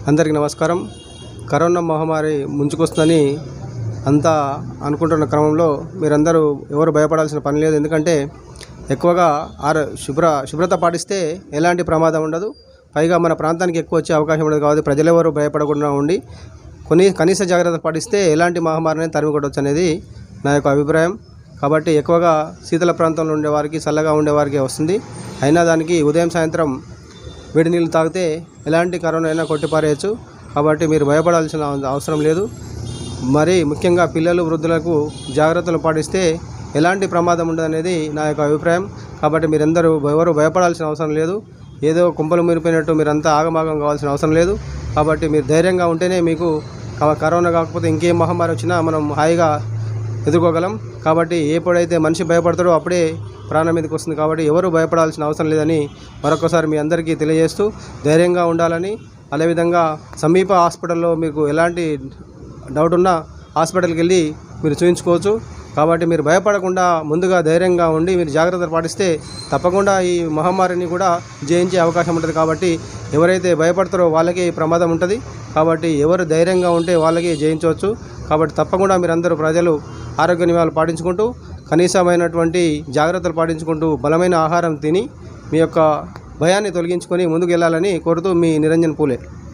అందరికీ నమస్కారం. కరోనా మహమ్మారి ముంచుకొస్తుందని అంతా అనుకుంటున్న క్రమంలో మీరందరూ ఎవరు భయపడాల్సిన పని లేదు. ఎందుకంటే ఎక్కువగా శుభ్రత పాటిస్తే ఎలాంటి ప్రమాదం ఉండదు. పైగా మన ప్రాంతానికి ఎక్కువ వచ్చే అవకాశం ఉండదు. కాబట్టి ప్రజలెవరూ భయపడకుండా ఉండి కనీస జాగ్రత్త పాటిస్తే ఎలాంటి మహమ్మారిని తరిమికొట్టవచ్చు అనేది నా యొక్క అభిప్రాయం. కాబట్టి ఎక్కువగా శీతల ప్రాంతంలో ఉండేవారికి, చల్లగా ఉండేవారికి వస్తుంది. అయినా దానికి ఉదయం సాయంత్రం వేడి నీళ్ళు తాగితే ఎలాంటి కరోనా అయినా కొట్టిపారేయచ్చు. కాబట్టి మీరు భయపడాల్సిన అవసరం లేదు. మరి ముఖ్యంగా పిల్లలు, వృద్ధులకు జాగ్రత్తలు పాటిస్తే ఎలాంటి ప్రమాదం ఉండదనేది నా యొక్క అభిప్రాయం. కాబట్టి మీరందరూ ఎవరు భయపడాల్సిన అవసరం లేదు. ఏదో కుంపలు మునిపోయినట్టు మీరంతా ఆగమాగం కావాల్సిన అవసరం లేదు. కాబట్టి మీరు ధైర్యంగా ఉంటేనే మీకు కరోనా కాకపోతే ఇంకేం మహమ్మారి వచ్చినా మనం హాయిగా ఎదుర్కోగలం. కాబట్టి ఎప్పుడైతే మనిషి భయపడతాడో అప్పుడే ప్రాణం మీదకి వస్తుంది. కాబట్టి ఎవరు భయపడాల్సిన అవసరం లేదని మరొకసారి మీ అందరికీ తెలియజేస్తూ ధైర్యంగా ఉండాలని, అదేవిధంగా సమీప హాస్పిటల్లో మీకు ఎలాంటి డౌట్ ఉన్నా హాస్పిటల్కి వెళ్ళి మీరు చూయించుకోవచ్చు. కాబట్టి మీరు భయపడకుండా ముందుగా ధైర్యంగా ఉండి మీరు జాగ్రత్తలు పాటిస్తే తప్పకుండా ఈ మహమ్మారిని కూడా జయించే అవకాశం ఉంటుంది. కాబట్టి ఎవరైతే భయపడతారో వాళ్ళకి ప్రమాదం ఉంటుంది. కాబట్టి ఎవరు ధైర్యంగా ఉంటే వాళ్ళకి జయించవచ్చు. కాబట్టి తప్పకుండా మీరందరూ ప్రజలు ఆరోగ్య నియమాలు పాటించుకుంటూ, కనీసమైనటువంటి జాగ్రత్తలు పాటించుకుంటూ, బలమైన ఆహారం తిని మీ యొక్క భయాన్ని తొలగించుకొని ముందుకు వెళ్ళాలని కోరుతూ మీ నిరంజన్ పూలే.